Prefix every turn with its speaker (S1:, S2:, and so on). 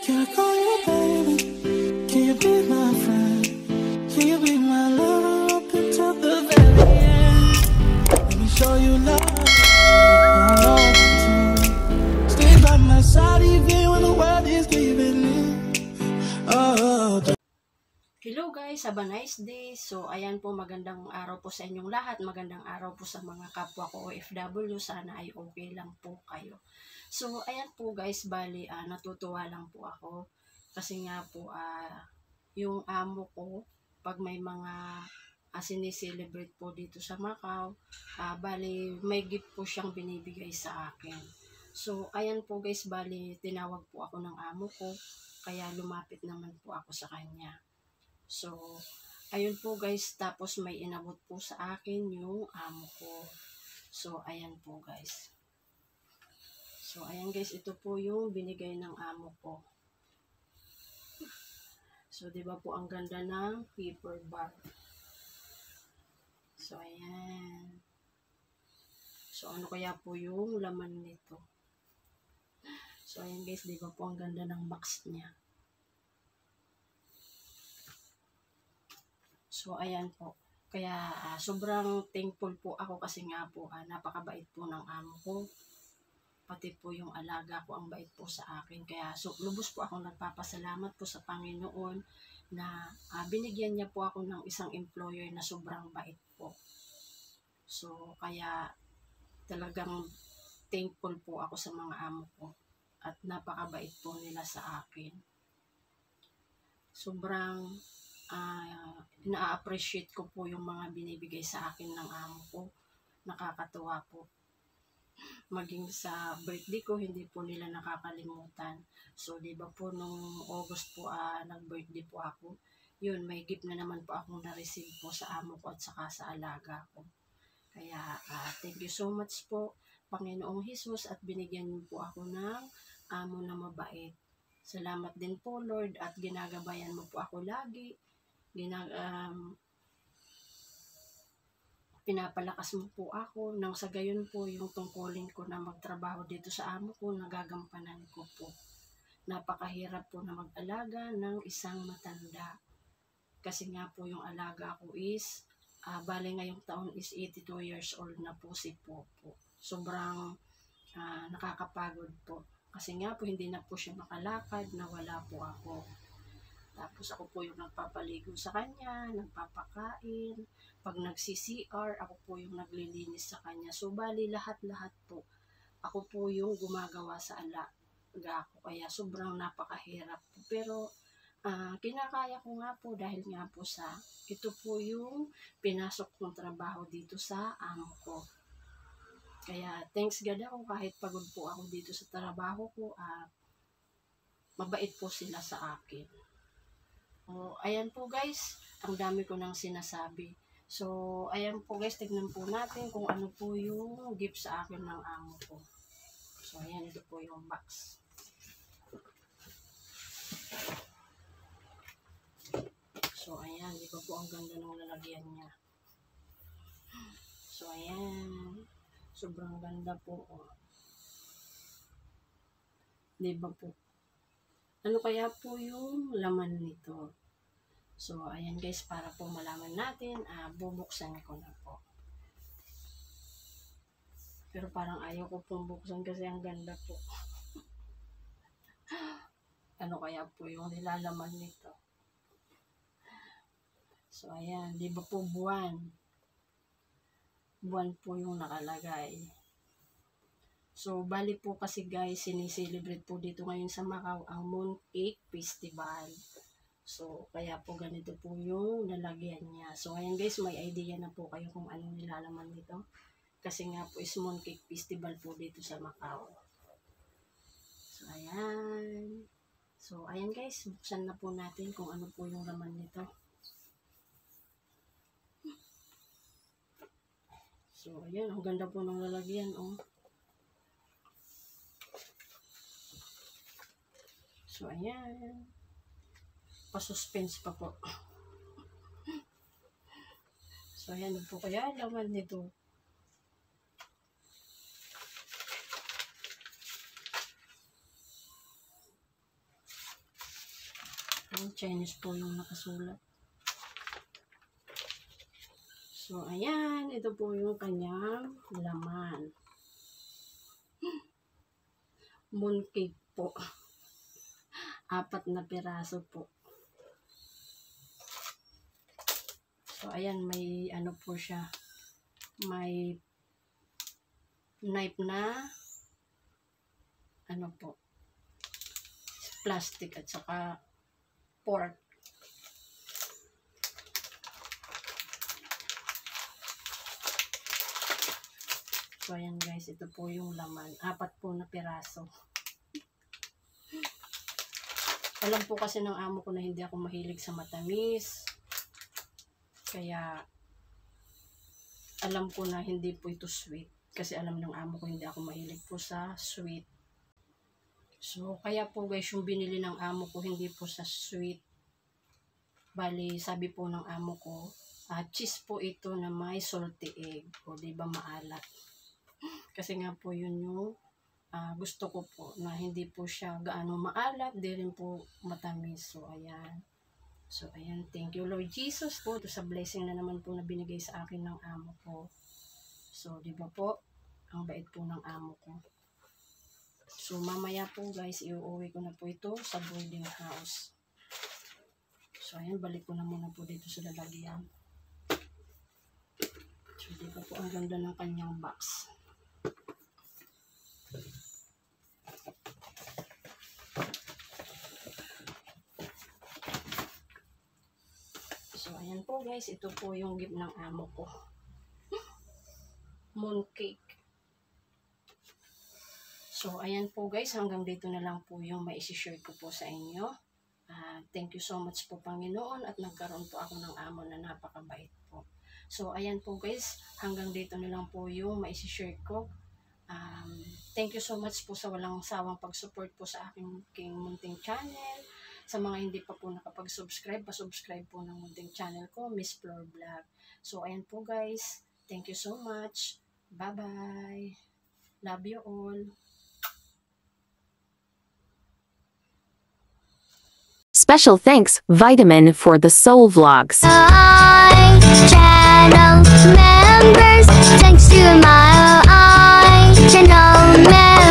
S1: Can I call you baby? Can you be my friend? Can you be my lover up until the very end? Let me show you love. Hold on to. Stay by my side even when the world is giving in. Oh,
S2: Hello guys, have a nice day. So ayan po, magandang araw po sa inyong lahat. Magandang araw po sa mga kapwa ko OFW. Sana ay okay lang po kayo. So ayan po guys, bali natutuwa lang po ako. Kasi nga po yung amo ko, pag may mga sinicelebrate po dito sa Macau, bali may gift po siyang binibigay sa akin. So ayan po guys, bali tinawag po ako ng amo ko. Kaya lumapit naman po ako sa kanya. So, ayun po guys, tapos may inabot po sa akin yung amo ko. So, ayan po guys. So, ayan guys, ito po yung binigay ng amo ko. So, di ba po ang ganda ng paper bag. So, ayan. So, ano kaya po yung laman nito? So, ayan guys, di ba po ang ganda ng box niya. So, ayan po. Kaya, sobrang thankful po ako kasi nga po, napakabait po ng amo ko. Pati po yung alaga ko, ang bait po sa akin. Kaya, lubos po akong nagpapasalamat po sa Panginoon na binigyan niya po ako ng isang employer na sobrang bait po. So, kaya talagang thankful po ako sa mga amo ko. At napakabait po nila sa akin. Sobrang na-appreciate ko po yung mga binibigay sa akin ng amo ko. Nakakatuwa po. Maging sa birthday ko, hindi po nila nakakalimutan. So, di ba po, nung August po, nag-birthday po ako, yun, may gift na naman po akong na-receive po sa amo ko at saka sa alaga ko. Kaya, thank you so much po, Panginoong Jesus, at binigyan niyo po ako ng amo na mabait. Salamat din po, Lord, at ginagabayan mo po ako lagi. Pinapalakas mo po ako nang sa gayon po yung tungkulin ko na magtrabaho dito sa amo ko, nagagampanan ko po. Napakahirap po na mag-alaga ng isang matanda. Kasi nga po yung alaga ko is, bali ngayong taon is 82 years old na po si Popo. Sobrang nakakapagod po. Kasi nga po hindi na po siya makalakad, nawala po ako. Tapos ako po yung nagpapaligo sa kanya, nagpapakain. Pag nagsi-CR, ako po yung naglilinis sa kanya. So, bali lahat-lahat po. Ako po yung gumagawa sa alaga ko. Kaya sobrang napakahirap po. Pero, kinakaya ko nga po dahil nga po sa ito po yung pinasok kong trabaho dito sa amo ko. Kaya, thanks God ako kahit pagod po ako dito sa trabaho ko, mabait po sila sa akin. So, ayan po guys, ang dami ko nang sinasabi. So, ayan po guys, tignan po natin kung ano po yung gift sa akin ng amo ko. So, ayan, ito po yung box. So, ayan, di ba po ang ganda ng lalagyan niya. So, ayan, sobrang ganda po. Di ba po? Ano kaya po yung laman nito? So, ayan guys, para po malaman natin, bubuksan ko na po. Pero parang ayaw ko pong buksan kasi ang ganda po. Ano kaya po yung nilalaman nito? So, ayan, di ba po buwan? Buwan po yung nakalagay. So, bali po kasi guys, sinicelebrate po dito ngayon sa Macau ang Mooncake Festival. So, kaya po ganito po yung lalagyan niya. So, ayan guys, may idea na po kayo kung anong nilalaman nito. Kasi nga po is Mooncake Festival po dito sa Macau. So, ayan. So, ayan guys, buksan na po natin kung ano po yung laman nito. So, ayan, ang ganda po ng lalagyan, oh. So, ayan. Pa-suspense pa po. So, ayan po kaya laman nito. Chinese po yung nakasulat. So, ayan. Ito po yung kanyang laman. Mooncake po. 4 na piraso po. So, ayan. May ano po siya. May knife na ano po. Plastic at saka pork. So, ayan guys, ito po yung laman. 4 po na piraso. Alam po kasi ng amo ko na hindi ako mahilig sa matamis. Kaya, alam ko na hindi po ito sweet. Kasi alam ng amo ko hindi ako mahilig po sa sweet. So, kaya po guys, yung binili ng amo ko hindi po sa sweet. Bali, sabi po ng amo ko, cheese po ito na may salty egg. O, diba maalat? Kasi nga po yun yung gusto ko po na hindi po siya gaano maalat, di rin po matamis. So, ayan. So, ayan. Thank you, Lord Jesus po. Ito sa blessing na naman po na binigay sa akin ng amo ko. So, di ba po? Ang bait po ng amo ko. So, mamaya po guys, iuuwi ko na po ito sa boarding house. So, ayan. Balik ko na muna po dito sa lalagyan. So, di ba po ang ganda ng kanyang box. So, ayan po guys. Ito po yung gift ng amo ko. Mooncake. So, ayan po guys. Hanggang dito na lang po yung mai-share ko po sa inyo. Thank you so much po Panginoon at nagkaroon po ako ng amo na napakabait po. So, ayan po guys. Hanggang dito na lang po yung mai-share ko. Thank you so much po sa walang sawang pag-support po sa aking munting channel. Sa mga hindi pa po nakapag-subscribe, pa-subscribe po ng munting channel ko, Miss Flor Vlog. So, ayan po guys. Thank you so much. Bye-bye. Love you all.
S3: Special thanks, Vitamin, for the Soul Vlogs.
S4: Channel members, thanks to my channel members.